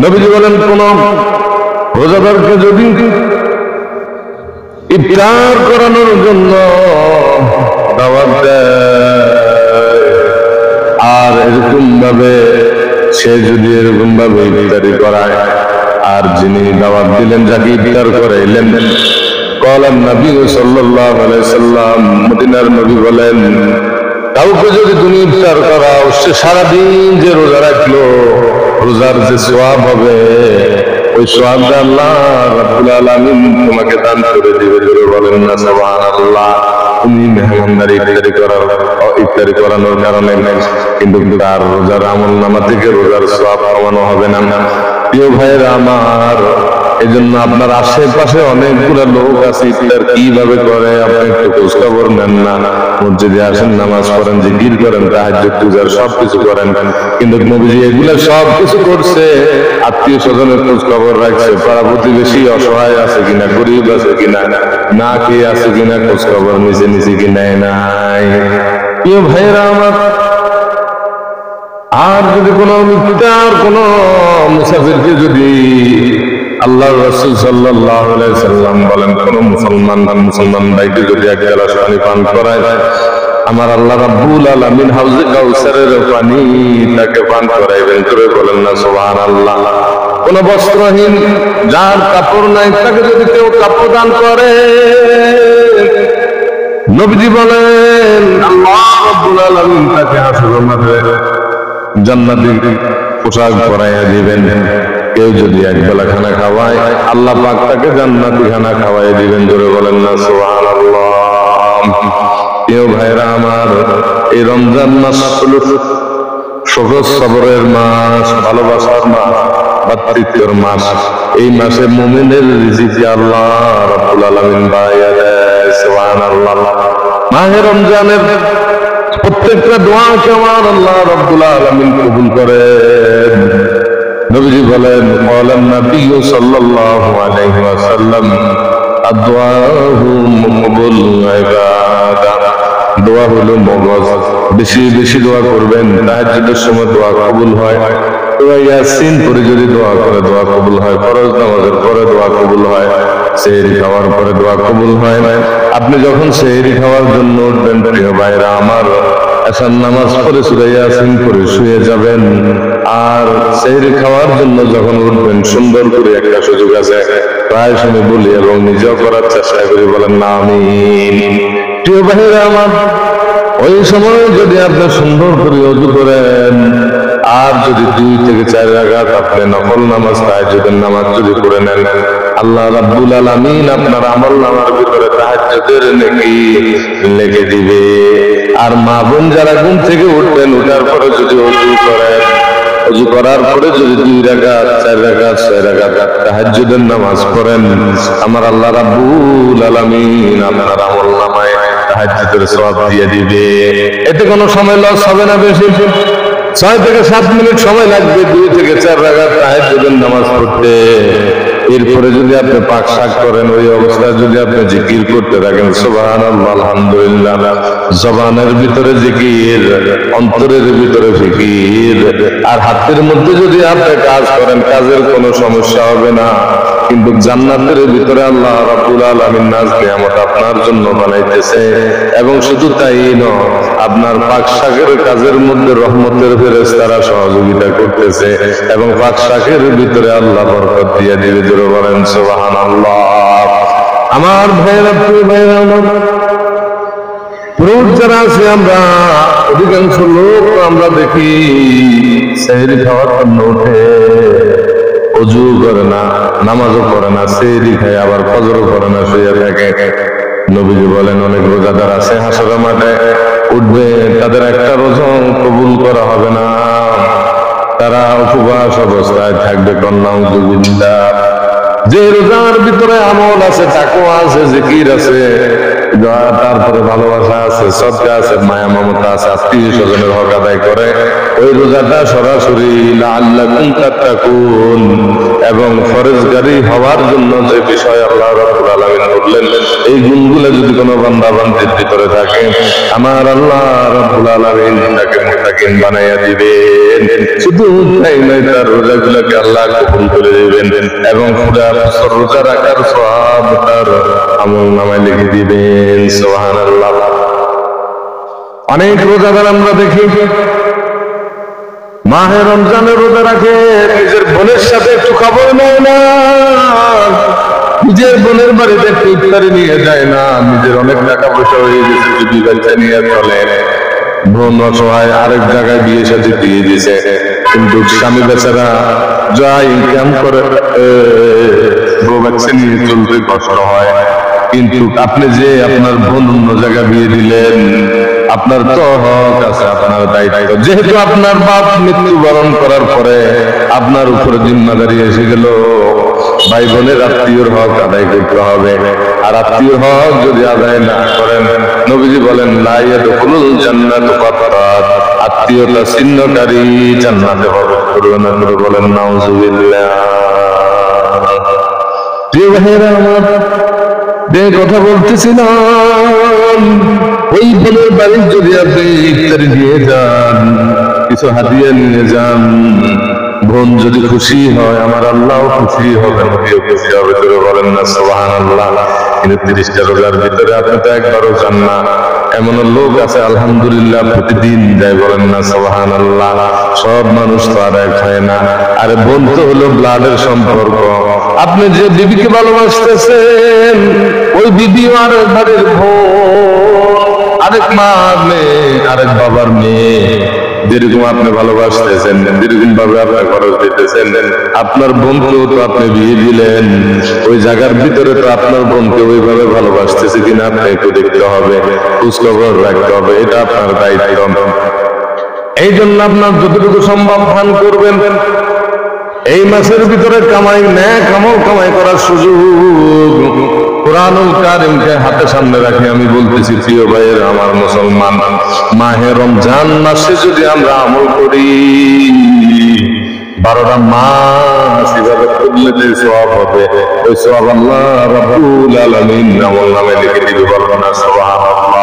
নবীজি বলেন, কোন রোজাদারকে যদি ইফতার করানোর জন্য দাওয়াত দেয়, আর এরকম ভাবে সে যদি এরকম ভাবে ইফতারি করায়, আর যিনি দাওয়াত দিলেন যাকে ইফতার করাইলেন, কলান নবী সাল্লাল্লাহু আলাইহি সাল্লাম, মদিনার নবী বলেন, কাউকে যদি তুমি ইফতার করাও, সে সারাদিন যে রোজা রাখলো, রোজার যে সওয়াব হবে, ওই সওয়াবটা আল্লাহ রাব্বুল আলামিন তোমাকে দান করে দিবে। জোরে বলেন না সুবহানাল্লাহ। তুমি মেহমানদারি ইফতারি করানোর কারণে কিন্তু তার রোজার আমলনামা থেকে রোজার সওয়াব কমানো হবে না। প্রিয় ভাইয়েরা আমার, এই জন্য আপনার আশেপাশে অনেকগুলো লোক আছে ইফতার কিভাবে করে আপনি একটু খোঁজখবর নেন না। মসজিদে আসেন, নামাজ পড়েন, জিকির করেন, তাহাজ্জুদ পূজার সবকিছু করেন, কিন্তু নবীজি এগুলো সবকিছু করছে, আত্মীয় স্বজনের খোঁজ খবর রাখছে, পাড়া প্রতিবেশী অসহায় আছে কিনা, গরিব আছে কিনা, না খেয়ে আছে কিনা, খোঁজ খবর নিচে নিচে কিনা নাই। প্রিয় ভাইয়েরা আমার, আর যদি কোনো ইফতার কোন মুসাফিরকে যদি আল্লাহর রাসূল সাল্লাল্লাহু আলাইহি সাল্লাম বলেন, কোন মুসলমান ভাইকে যদি এক গ্লাস পানি পান করায়, আমার আল্লাহ রাব্বুল আলামিন হাউজে কাউসারের পানি তাকে পান করাইবেন। করে বলেন না সুবহানাল্লাহ। কোন বস্ত্রহীন, যার কাপড় নাই, তাকে যদি কেউ কাপড় দান করে, নবীজি বলেন আল্লাহ রাব্বুল আলামিন তাকে হাসরের মাঠে জান্নাতি পোশাক পরাইয়া দিবেন। কেউ যদি এক বেলা খানা খাওয়ায়, আল্লাহ পাক তাকে জান্নাতি খানা খাওয়াই দিবেন। জোরে বলেন না সুবহানাল্লাহ। প্রিয় ভাইরা আমার, এই রমজান মাস হলো সহজ সবরের মাস, ভালোবাসার মাস, ভাতৃত্বের মাস। এই মাসে মুমিনের রিজিকে আল্লাহ রাব্বুল আলামিন বাড়াইয়া দেয়। সুবহানাল্লাহ। মাহে রমজানের প্রত্যেকটা দোয়াকে আমার আল্লাহ রাব্বুল আলামিন কবুল করেন। নবীজি বলেন, ক্বালান নবী সাল্লাল্লাহু আলাইহি ওয়াসাল্লাম, আদ-দুআউ মুকবুল ইবাদা। দোয়া হলো মগজ, বেশি বেশি দোয়া করবেন। তাহাজ্জুদের সময় দোয়া কবুল হয়, সূরা ইয়াসিন পড়ে যদি দোয়া করে দোয়া কবুল হয়, ফরজ নামাজের পরে দোয়া কবুল হয়, সেহরি খাওয়ার পরে দোয়া কবুল হয়। আপনি যখন সেহরি খাওয়ার জন্য উঠবেন, প্রিয় ভাইরা আমার, এশার নামাজ পড়ে সূরা ইয়াসিন পড়ে শুয়ে যাবেন। আর সেহরি খাওয়ার জন্য যখন উঠবেন, সুন্দর করে একটা সুযোগ আছে, প্রায় সময় বলি এবং নিজেও করার চেষ্টা করি, বলেন না আমিন। প্রিয় ভাইরা আমার, ওই সময় যদি আপনি সুন্দর করে ওযু করেন, আর যদি 2 থেকে 4 রাকাত আপনি নফল নামাজ, তাহাজ্জুদের নামাজ যদি পড়ে নেন, আল্লাহ রাব্বুল আলামিন আপনার আমলনামার ভিতরে তাহাজ্জুদের নেকি লিখে দিবে। আর মা বোন যারা ঘুম থেকে উঠবেন, উঠার পরে যদি ওযু করেন, ওযু করার পরে যদি 2 রাকাত, 4 রাকাত, 6 রাকাত তাহাজ্জুদের নামাজ পড়েন, আমার আল্লাহ রাব্বুল আলামিন আপনার আমলনামায় তাহাজ্জুদের সওয়াব দিয়ে দিবে। এতে কোনো সময় লস হবে না। বেশি 6 থেকে 7 মিনিট সময় লাগবে 2 থেকে 4 রাকাত তাহাজ্জুদের নামাজ পড়তে। এরপরে যদি আপনি পাক শাক করেন, ওই অবস্থায় যদি আপনি জিকির করতে থাকেন, সুবহানাল্লাহ, আলহামদুলিল্লাহ, জবানের ভিতরে জিকির, অন্তরের ভিতরে ফিকির, আর হাতের মধ্যে যদি আপনি কাজ করেন, কাজের কোনো সমস্যা হবে না। কিন্তু জান্নাতের ভিতরে আল্লাহ রাব্বুল আলামিন নাজ নিয়ামত আপনার জন্য বানাইতেছে। এবং শুধু তাই নয়, আপনার পাক শাকের কাজের মধ্যে রহমতের ফেরেশতারা সহযোগিতা করতেছে, এবং পাক শাকের ভিতরে আল্লাহ বরকত দিয়ে দিবে। জোরে বলেন সুবহানাল্লাহ। আমার ভাইরা, প্রিয় ভাইরা আমার, পুরুষ যারা আছে, আমরা অধিকাংশ লোক আমরা দেখি সেহরি খাওয়ার জন্য উঠে, ওযু করে না, নামাজও পড়ে না, সেহরি খায়, আবার ফজরও পড়ে না, শুয়ে থাকে। নবীজি বলেন, অনেক রোজাদার আছে হাসরের মাঠে উঠবে, তাদের একটা রোজা কবুল করা হবে না, তারা উপবাস অবস্থায় থাকবে। কন্যা যে রোজার ভিতরে আমল আছে, তাকওয়া আছে, জিকির আছে, তারপরে ভালোবাসা আছে, সদকা আছে, মায়া মমতা আছে, আত্মীয় স্বজনের হক আদায় করে, ওই রোজাটা সরাসরি লাআল্লাকুম তাত্তাকুন এবং ফরজগারি হওয়ার জন্য যে বিষয় আল্লাহ রাব্বুল আলামিন বললেন, এই গুণগুলো যদি কোনো বান্দা বান্দির ভিতরে থাকে, আমার আল্লাহ রাব্বুল আলামিন তাকে মুত্তাকিন বানাইয়া দিবেন। শুধু তাই নয়, তার রোজাগুলোকে আল্লাহ কবুল করে দিবেন এবং পুরা বছর রোজা রাখার সওয়াব তার আমলনামায় লিখে দিবেন। সুবহানাল্লাহ। অনেক রোজাদার আমরা দেখি মাহে রমজানে রোজা রাখে, নিজের বোনের সাথে একটু খবর নেয় না, নিজের বোনের বাড়িতে একটু ইফতারি নিয়ে যায় না, নিজের অনেক টাকা পয়সা হয়ে গেছে, যদি বাচ্চা নিয়ে চলে, বোন অসহায় আরেক জায়গায় বিয়ে সাথে দিয়ে দিয়েছে, কিন্তু স্বামী বেচারা যা ইনকাম করে বউ বাচ্চা নিয়ে চলতে কষ্ট হয়। কিন্তু আপনি যে আপনার বোন অন্য জায়গায় বিয়ে দিলেন, আপনার তো হক আছে, আপনার দায়িত্ব, যেহেতু আপনার বাপ মৃত্যুবরণ করার পরে আপনার উপরে জিম্মাদারি এসে গেল, ভাই বোনের আত্মীয়র হক আদায় করতে হবে। আর আত্মীয়র হক যদি আদায় না করেন, নবীজি বলেন লা ইয়াদখুলুল জান্নাতু কাফারাত, আত্মীয়তা ছিন্নকারী জান্নাতে প্রবেশ করবে না। বলেন নাউজুবিল্লাহ। প্রিয় ভাইয়েরা আমার, যে কথা বলতেছিলাম, ওই বোনের বাড়ি যদি আপনি ইফতারি দিয়ে যান, কিছু হাদিয়া নিয়ে যান, বোন যদি খুশি হয়, আমার আল্লাহ খুশি হবে, নবীও খুশি হবে। তোরে বলেন না সুবহানাল্লাহ। কিন্তু 30টা রোজার ভিতরে আপনি তো একবারও যান না। এমন লোক আছে আলহামদুলিল্লাহ প্রতিদিন যায়, বলেন না সুবহানাল্লাহ। সব মানুষ তো আর এক হয় না। আরে বোন তো হলো ব্লাডের সম্পর্ক। আপনি যে বিবিকে ভালোবাসতেছেন, ওই বিবিও আরেক বাড়ির বোন, আরেক মার মেয়ে, আরেক বাবার মেয়ে। যেরকম আপনি ভালোবাসতেছেন, যেরকম ভাবে আপনার খরচ দিতেছেন, আপনার বোনকেও তো আপনি বিয়ে দিলেন, ওই জায়গার ভিতরে তো আপনার বোনকে ওইভাবে ভালোবাসতেছে কিনা আপনি একটু দেখতে হবে, খোঁজখবর রাখতে হবে, এটা আপনার দায়িত্ব। এই জন্য আপনার যতটুকু সম্ভব দান করবেন। এই মাসের ভিতরে কামাই নেক আমল কামাই করার সুযোগ কুরআনুল কারীমকে হাতে সামনে রাখি আমি বলতেছি, প্রিয় ভাইয়ের আমার মুসলমান, মাহে রমজান মাসে যদি আমরা আমল করি, 12টা মাস ইবাদত করলে যে সওয়াব হবে, ওই সওয়াব আল্লাহ রাব্বুল আলামিন আমল নামে লিখে দিবে। বলুন না সুবহানাল্লাহ।